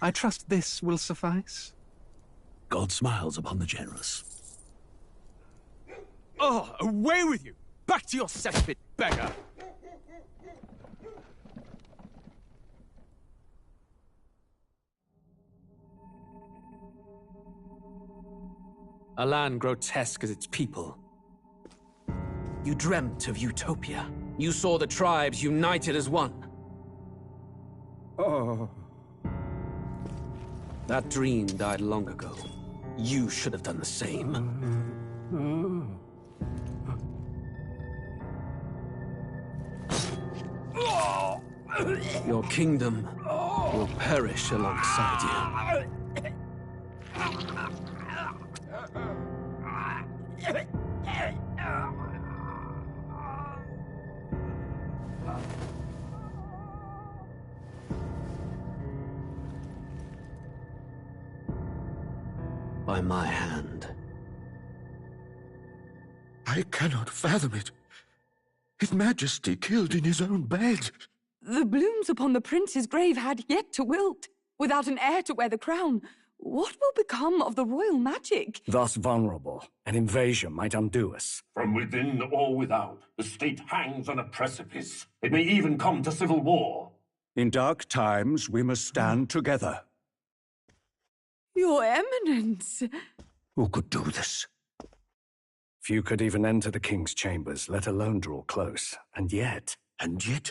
I trust this will suffice. God smiles upon the generous. Oh, away with you! Back to your cesspit, beggar! A land grotesque as its people. You dreamt of utopia. You saw the tribes united as one. Oh. That dream died long ago. You should have done the same. Your kingdom will perish alongside you. By my hand. I cannot fathom it. His Majesty killed in his own bed. The blooms upon the prince's grave had yet to wilt. Without an heir to wear the crown, what will become of the royal magic? Thus vulnerable, an invasion might undo us. From within or without, the state hangs on a precipice. It may even come to civil war. In dark times, we must stand together. Your Eminence! Who could do this? Few could even enter the king's chambers, let alone draw close. And yet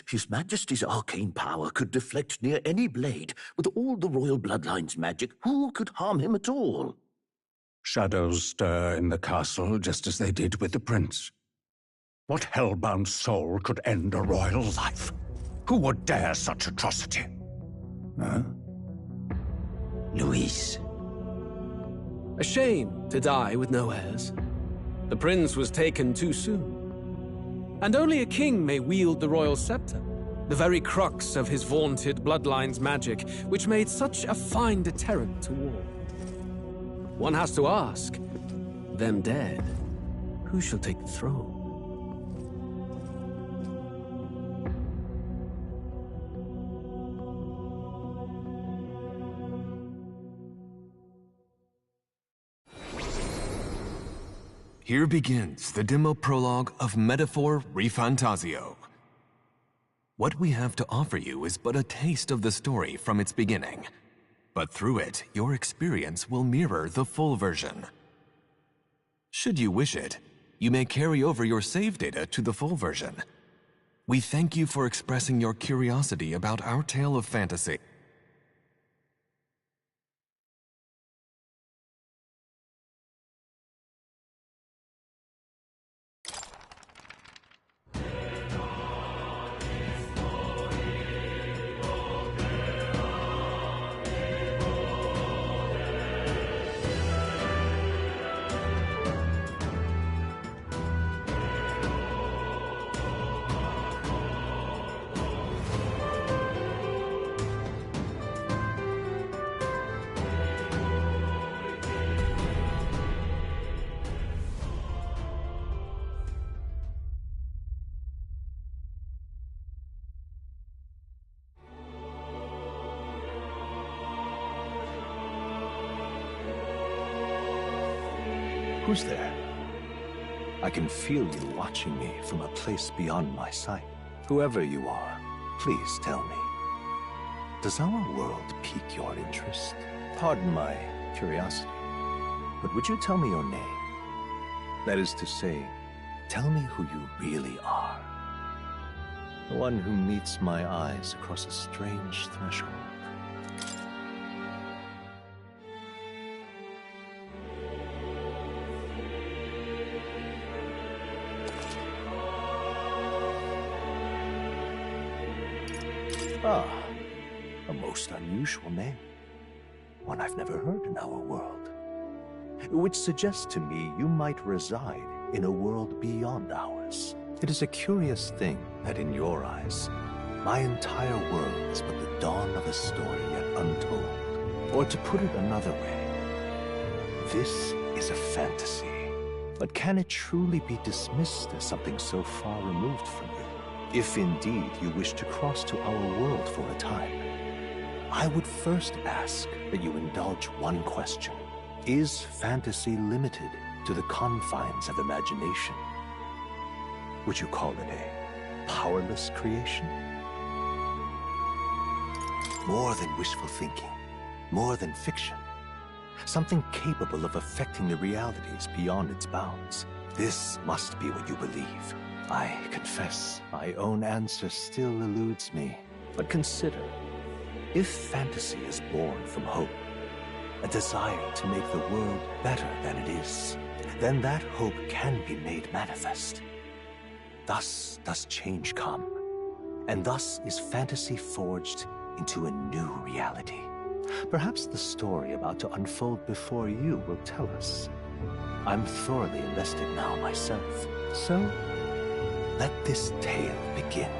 His Majesty's arcane power could deflect near any blade. With all the royal bloodline's magic, who could harm him at all? shadows stir in the castle just as they did with the prince. What hellbound soul could end a royal life? Who would dare such atrocity? Huh? Luis. A shame to die with no heirs. The prince was taken too soon. And only a king may wield the royal scepter, the very crux of his vaunted bloodline's magic, which made such a fine deterrent to war. One has to ask, them dead, who shall take the throne? Here begins the demo prologue of Metaphor ReFantazio. What we have to offer you is but a taste of the story from its beginning, but through it, your experience will mirror the full version. Should you wish it, you may carry over your save data to the full version. We thank you for expressing your curiosity about our tale of fantasy. Who's there? I can feel you watching me from a place beyond my sight. Whoever you are, please tell me. Does our world pique your interest? Pardon my curiosity, but would you tell me your name? That is to say, tell me who you really are. The one who meets my eyes across a strange threshold. Ah, a most unusual name. One I've never heard in our world. Which suggests to me you might reside in a world beyond ours. It is a curious thing that in your eyes, my entire world is but the dawn of a story yet untold. Or to put it another way, this is a fantasy. But can it truly be dismissed as something so far removed from you? If indeed you wish to cross to our world for a time, I would first ask that you indulge one question. Is fantasy limited to the confines of imagination? Would you call it a powerless creation? More than wishful thinking, more than fiction. Something capable of affecting the realities beyond its bounds. This must be what you believe. I confess, my own answer still eludes me. But consider, if fantasy is born from hope, a desire to make the world better than it is, then that hope can be made manifest. Thus does change come, and thus is fantasy forged into a new reality. Perhaps the story about to unfold before you will tell us. I'm thoroughly invested now myself, so let this tale begin.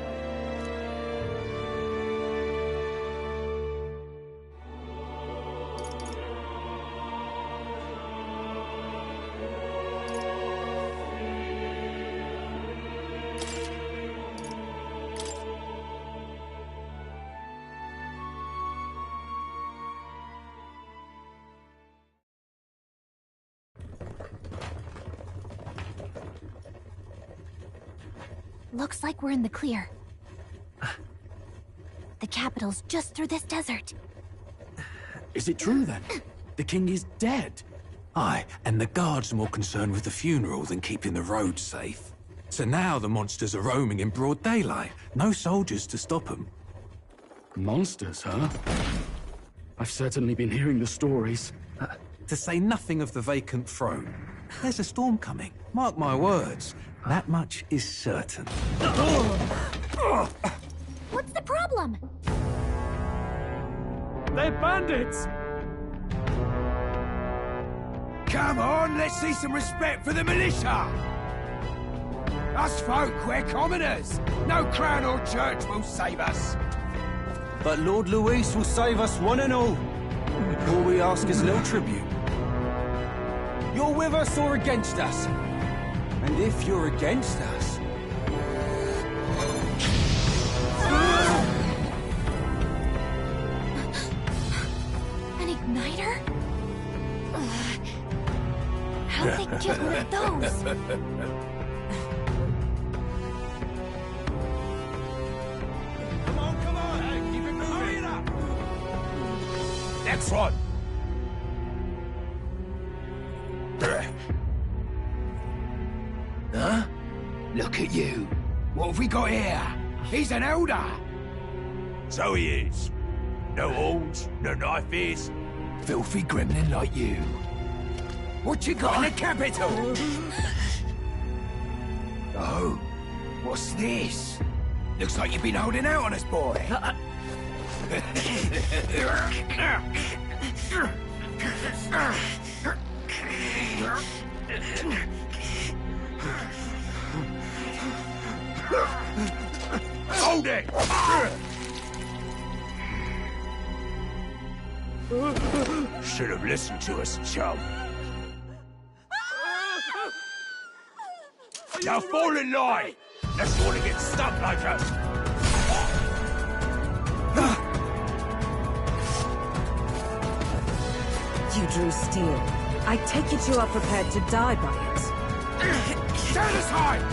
Looks like we're in the clear. The capital's just through this desert. Is it true then? The king is dead? Aye, and the guards are more concerned with the funeral than keeping the roads safe. So now the monsters are roaming in broad daylight. No soldiers to stop them. Monsters, huh? I've certainly been hearing the stories. To say nothing of the vacant throne. There's a storm coming, mark my words. That much is certain. What's the problem? They're bandits! Come on, let's see some respect for the militia! Us folk, we're commoners. No crown or church will save us. But Lord Luis will save us one and all. All we ask is little tribute. You're with us or against us? And if you're against us... An igniter? How'd they get one of those? Come on, hey, keep it moving. Hurry it up! Next one! Huh? Look at you. What have we got here? He's an elder. So he is. No horns, no knife ears. Filthy gremlin like you. What you got in the capital? Oh, what's this? Looks like you've been holding out on us, boy. Hold it! Should have listened to us, chum. Now fall in line! Let's want to get stuck like us! You drew steel. I take it you are prepared to die by it. Stand aside!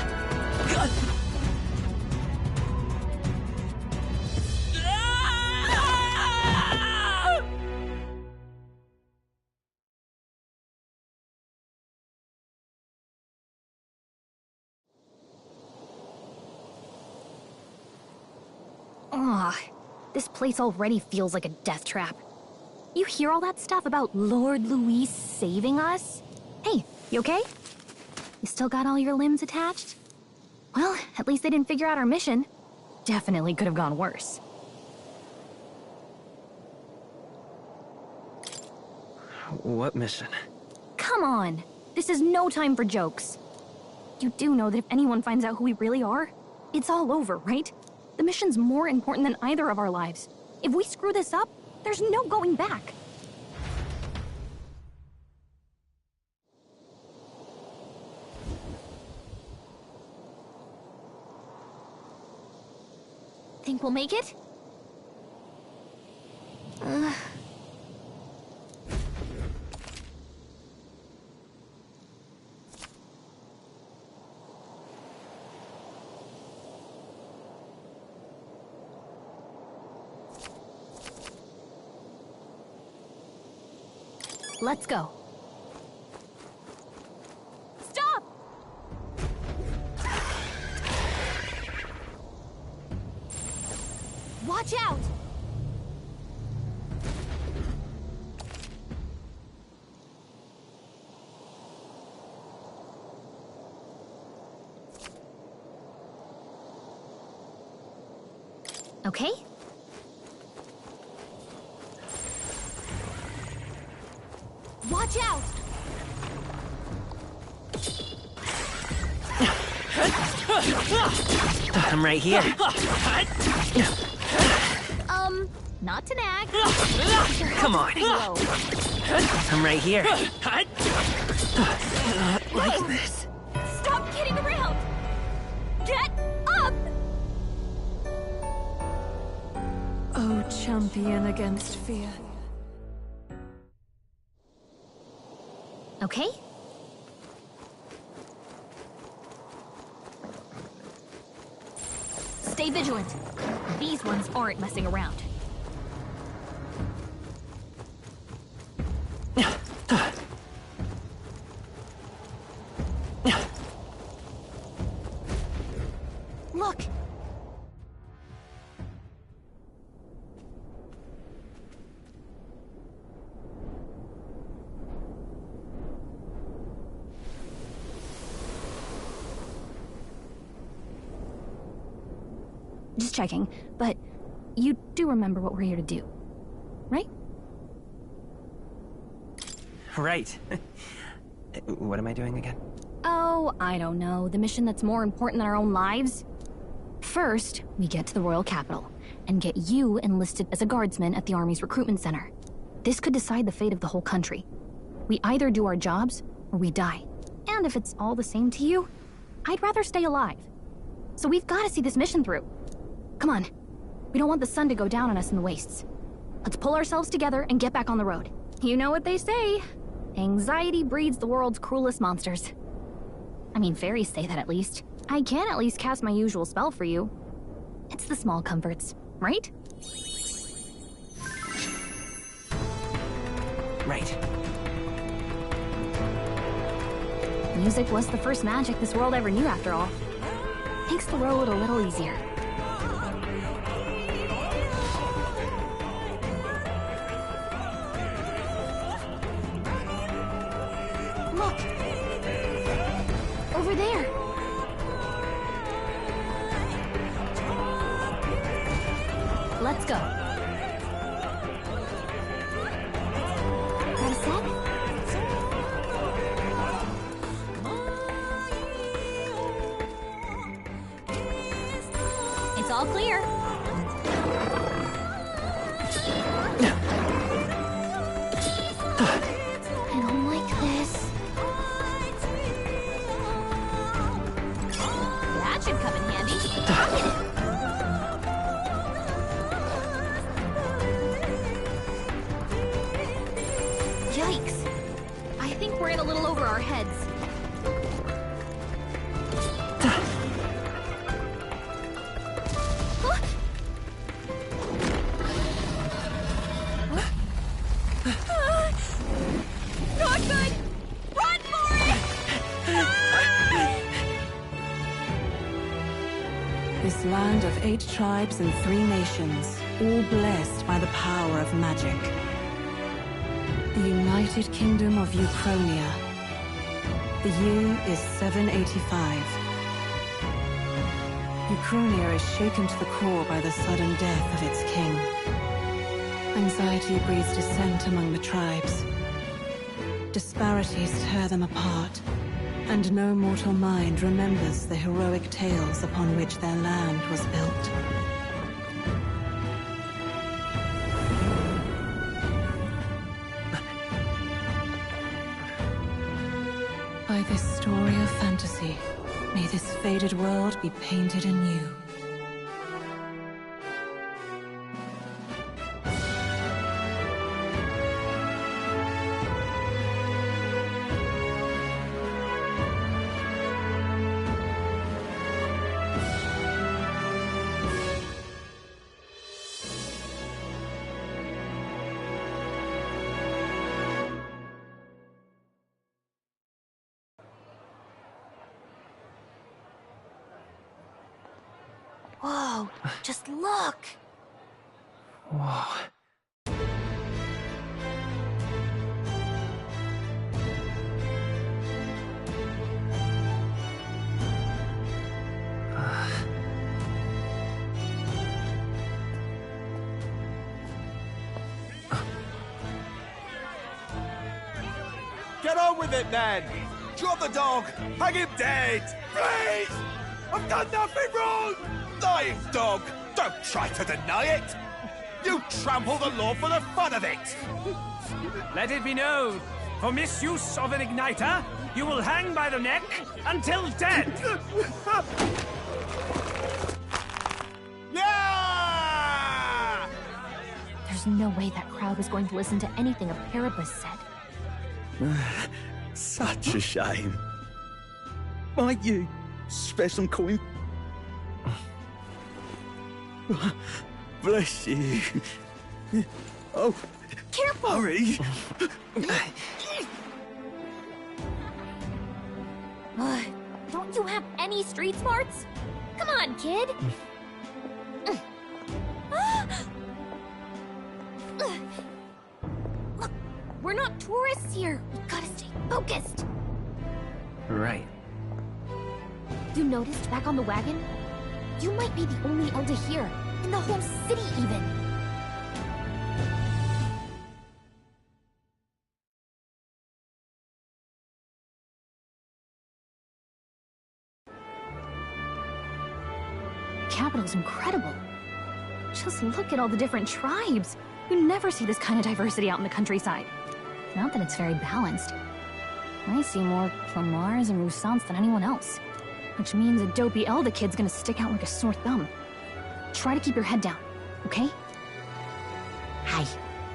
Ugh, this place already feels like a death trap. You hear all that stuff about Lord Luis saving us? Hey, you okay? You still got all your limbs attached? Well, at least they didn't figure out our mission. Definitely could have gone worse. What mission? Come on! This is no time for jokes. You do know that if anyone finds out who we really are, it's all over, right? The mission's more important than either of our lives. If we screw this up, there's no going back. Think we'll make it? Let's go. Stop! Watch out! Okay? Watch out! I'm right here. Not to nag. Come on. I'm right here. Like this. Stop kidding around! Get up! Oh, champion against fear. Okay? Stay vigilant. These ones aren't messing around. Look! Just checking, but you do remember what we're here to do, right? Right. What am I doing again? Oh, I don't know. The mission that's more important than our own lives? First, we get to the royal capital and get you enlisted as a guardsman at the army's recruitment center. This could decide the fate of the whole country. We either do our jobs or we die. And if it's all the same to you, I'd rather stay alive. So we've got to see this mission through. Come on. We don't want the sun to go down on us in the wastes. Let's pull ourselves together and get back on the road. You know what they say. Anxiety breeds the world's cruelest monsters. I mean, fairies say that at least. I can at least cast my usual spell for you. It's the small comforts, right? Right. Music was the first magic this world ever knew, after all. Makes the road a little easier. Look! Over there! Let's go. Got a sec? It's all clear. I don't like this. That should come in handy. Yikes. I think we're in a little over our heads. Not good! Run for it! This land of 8 tribes and 3 nations, all blessed by the power of magic. The United Kingdom of Uchronia. The year is 785. Uchronia is shaken to the core by the sudden death of its king. Anxiety breeds dissent among the tribes. Disparities tear them apart, and no mortal mind remembers the heroic tales upon which their land was built. By this story of fantasy, may this faded world be painted anew. Whoa, just look! Whoa. Get on with it, then! Drop the dog! Hang him dead! Please! I've done nothing wrong! Lying dog! Don't try to deny it! You trample the law for the fun of it! Let it be known, for misuse of an igniter, you will hang by the neck until dead! Yeah! There's no way that crowd was going to listen to anything a Paribus said. Such a shame. Might you spare some coin? Bless you. Oh, careful! Hurry! Don't you have any street smarts? Come on, kid! Look, we're not tourists here. We gotta stay focused. Right. You noticed back on the wagon? You might be the only elder here, in the whole city even. The capital's incredible. Just look at all the different tribes. You never see this kind of diversity out in the countryside. Not that it's very balanced. I see more Plamars and Roussants than anyone else. Which means a dopey Elder kid's gonna stick out like a sore thumb. Try to keep your head down, okay? Hey,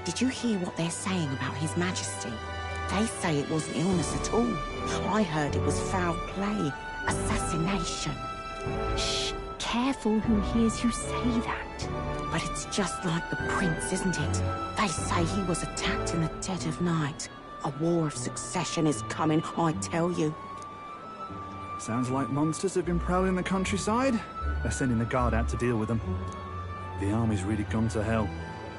did you hear what they're saying about His Majesty? They say it wasn't illness at all. I heard it was foul play, assassination. Shh, careful who hears you say that. But it's just like the prince, isn't it? They say he was attacked in the dead of night. A war of succession is coming, I tell you. Sounds like monsters have been prowling the countryside. They're sending the guard out to deal with them. The army's really gone to hell.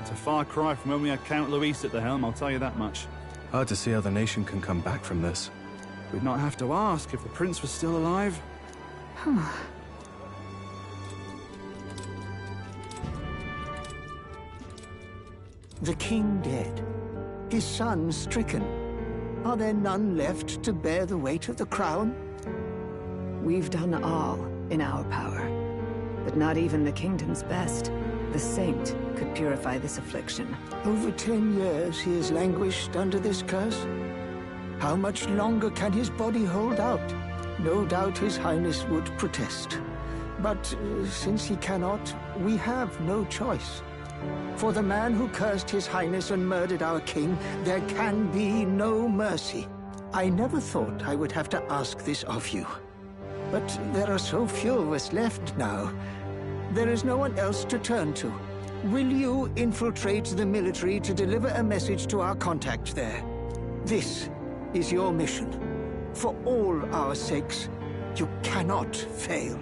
It's a far cry from when we had Count Luis at the helm, I'll tell you that much. Hard to see how the nation can come back from this. We'd not have to ask if the prince was still alive. The king dead, his son stricken. Are there none left to bear the weight of the crown? We've done all in our power, but not even the kingdom's best, the saint, could purify this affliction. Over 10 years he has languished under this curse. How much longer can his body hold out? No doubt his highness would protest. But since he cannot, we have no choice. For the man who cursed his highness and murdered our king, there can be no mercy. I never thought I would have to ask this of you. But there are so few of us left now. There is no one else to turn to. Will you infiltrate the military to deliver a message to our contact there? This is your mission. For all our sakes, you cannot fail.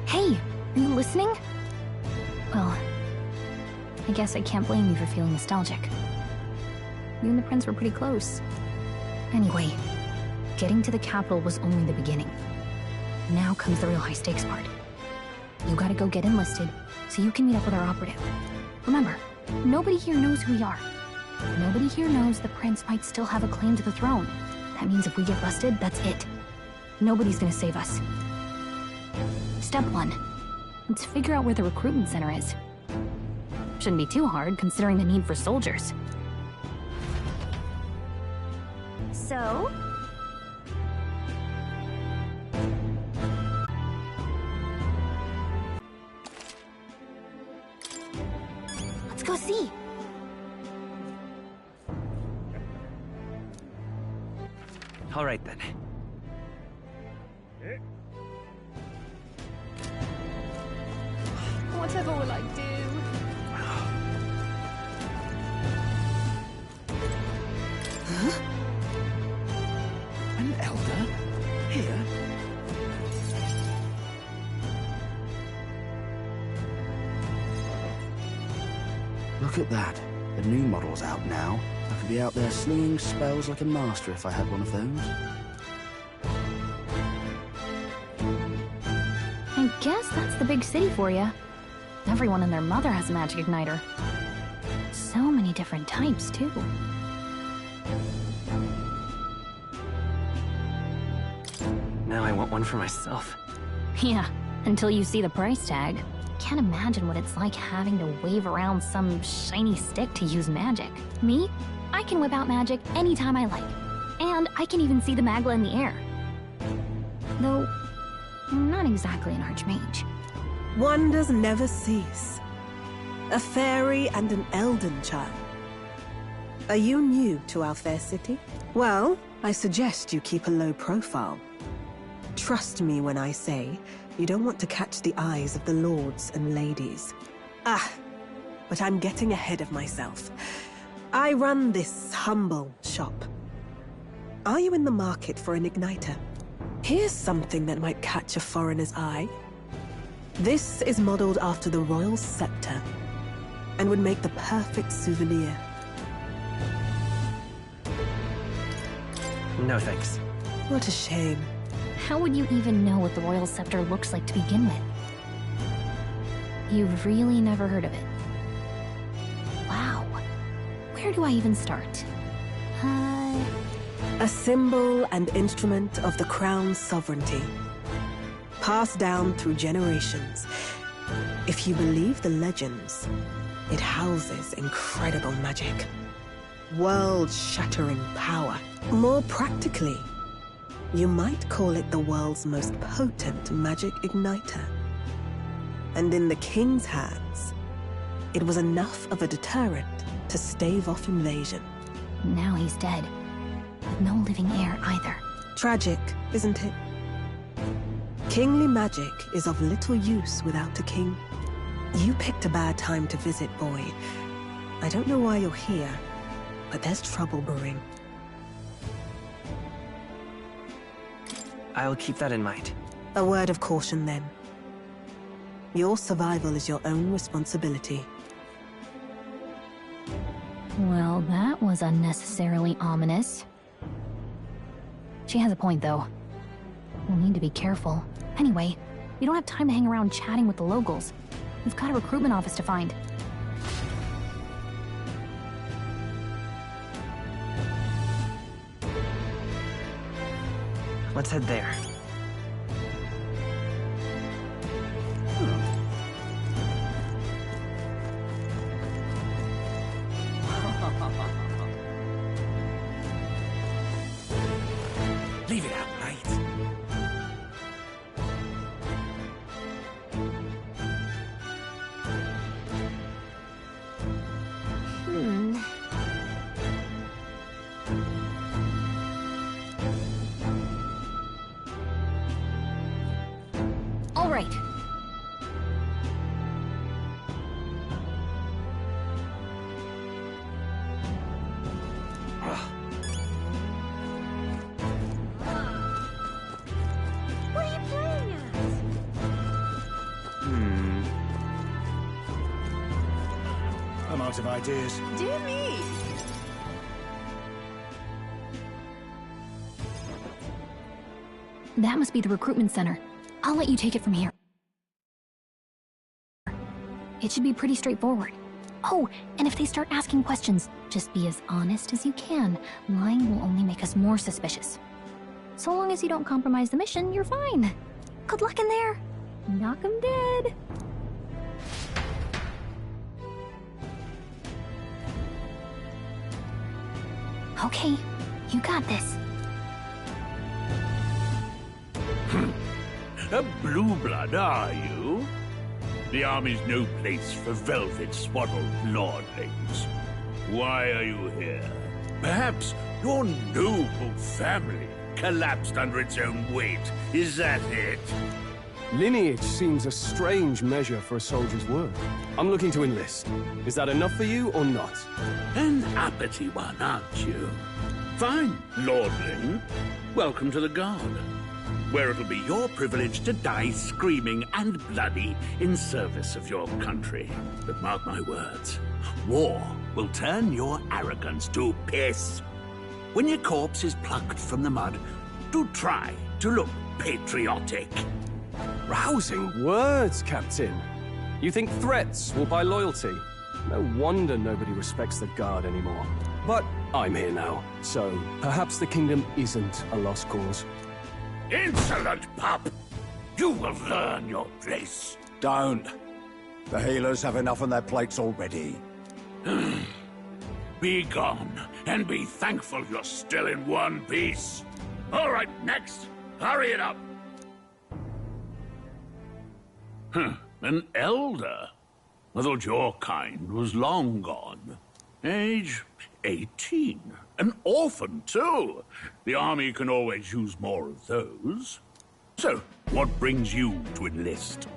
Hey, are you listening? Well, I guess I can't blame you for feeling nostalgic. You and the prince were pretty close. Anyway, getting to the capital was only the beginning. Now comes the real high-stakes part. You gotta go get enlisted, so you can meet up with our operative. Remember, nobody here knows who we are. Nobody here knows the prince might still have a claim to the throne. That means if we get busted, that's it. Nobody's gonna save us. Step 1. Let's figure out where the recruitment center is. Shouldn't be too hard, considering the need for soldiers. So? Let's go see. All right, then. Whatever will I do? Huh? Look at that. The new model's out now. I could be out there slinging spells like a master if I had one of those. I guess that's the big city for you. Everyone and their mother has a magic igniter. So many different types, too. Now I want one for myself. Yeah, until you see the price tag. Can't imagine what it's like having to wave around some shiny stick to use magic. Me? I can whip out magic anytime I like. And I can even see the Magla in the air. Though, I'm not exactly an archmage. Wonders never cease. A fairy and an elden child. Are you new to our fair city? Well, I suggest you keep a low profile. Trust me when I say you don't want to catch the eyes of the lords and ladies. But I'm getting ahead of myself. I run this humble shop. Are you in the market for an igniter? Here's something that might catch a foreigner's eye. This is modeled after the royal scepter and would make the perfect souvenir. No thanks. What a shame. How would you even know what the royal scepter looks like to begin with? You've really never heard of it. Wow. Where do I even start? A symbol and instrument of the crown's sovereignty. Passed down through generations. If you believe the legends, it houses incredible magic. World-shattering power. More practically, you might call it the world's most potent magic igniter. And in the king's hands, it was enough of a deterrent to stave off invasion. Now he's dead. With no living heir either. Tragic, isn't it? Kingly magic is of little use without a king. You picked a bad time to visit, boy. I don't know why you're here, but there's trouble brewing. I'll keep that in mind. A word of caution, then. Your survival is your own responsibility. Well, that was unnecessarily ominous. She has a point, though. We'll need to be careful. Anyway, we don't have time to hang around chatting with the locals. We've got a recruitment office to find. Let's head there. Leave it out, mate. All right. What are you playing at? I'm out of ideas. Dear me. That must be the recruitment center. I'll let you take it from here. It should be pretty straightforward. Oh, and if they start asking questions, just be as honest as you can. Lying will only make us more suspicious. So long as you don't compromise the mission, you're fine. Good luck in there. Knock 'em dead. Okay, you got this. A blue blood, are you? The army's no place for velvet-swaddled lordlings. Why are you here? Perhaps your noble family collapsed under its own weight. Is that it? Lineage seems a strange measure for a soldier's worth. I'm looking to enlist. Is that enough for you or not? An uppity one, aren't you? Fine, lordling. Welcome to the Guard. where it'll be your privilege to die screaming and bloody in service of your country. But mark my words, war will turn your arrogance to piss. When your corpse is plucked from the mud, do try to look patriotic. Rousing words, Captain. You think threats will buy loyalty? No wonder nobody respects the Guard anymore. But I'm here now, so perhaps the kingdom isn't a lost cause. Insolent pup! You will learn your place. Don't. The healers have enough on their plates already. Be gone, and be thankful you're still in one piece. All right, next. Hurry it up. An elder? I thought your kind was long gone. Age 18. An orphan, too. The army can always use more of those. So, what brings you to enlist?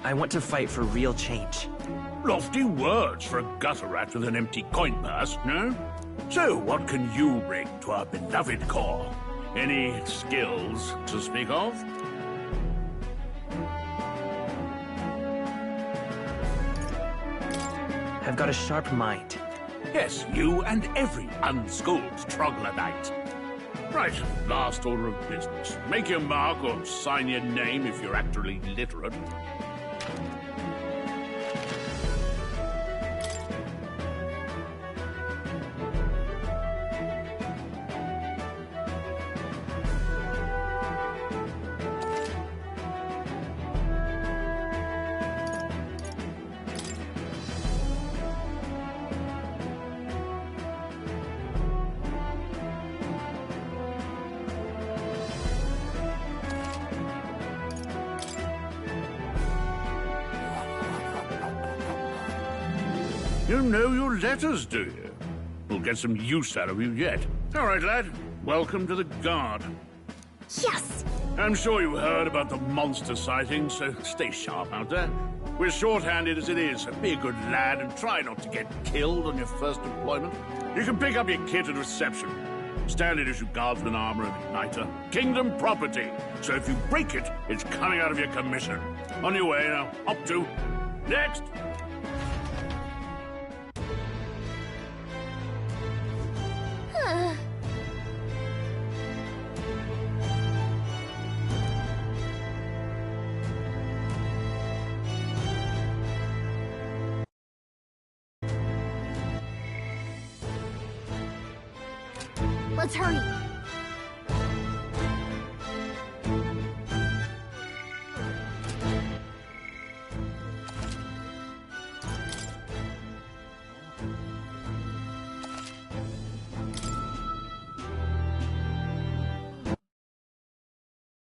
I want to fight for real change. Lofty words for a gutter rat with an empty coin purse, no? So, what can you bring to our beloved corps? Any skills to speak of? I've got a sharp mind. Yes, you and every unschooled troglodyte. Right, last order of business. Make your mark or sign your name if you're actually literate. You know your letters, do you? We'll get some use out of you yet. All right, lad. Welcome to the Guard. Yes! I'm sure you heard about the monster sightings, so stay sharp out there. We're short-handed as it is, so be a good lad and try not to get killed on your first deployment. You can pick up your kit at reception. Standard issue guardsman armor and igniter. Kingdom property. So if you break it, it's coming out of your commission. On your way now. Up to. Next! Let's hurry.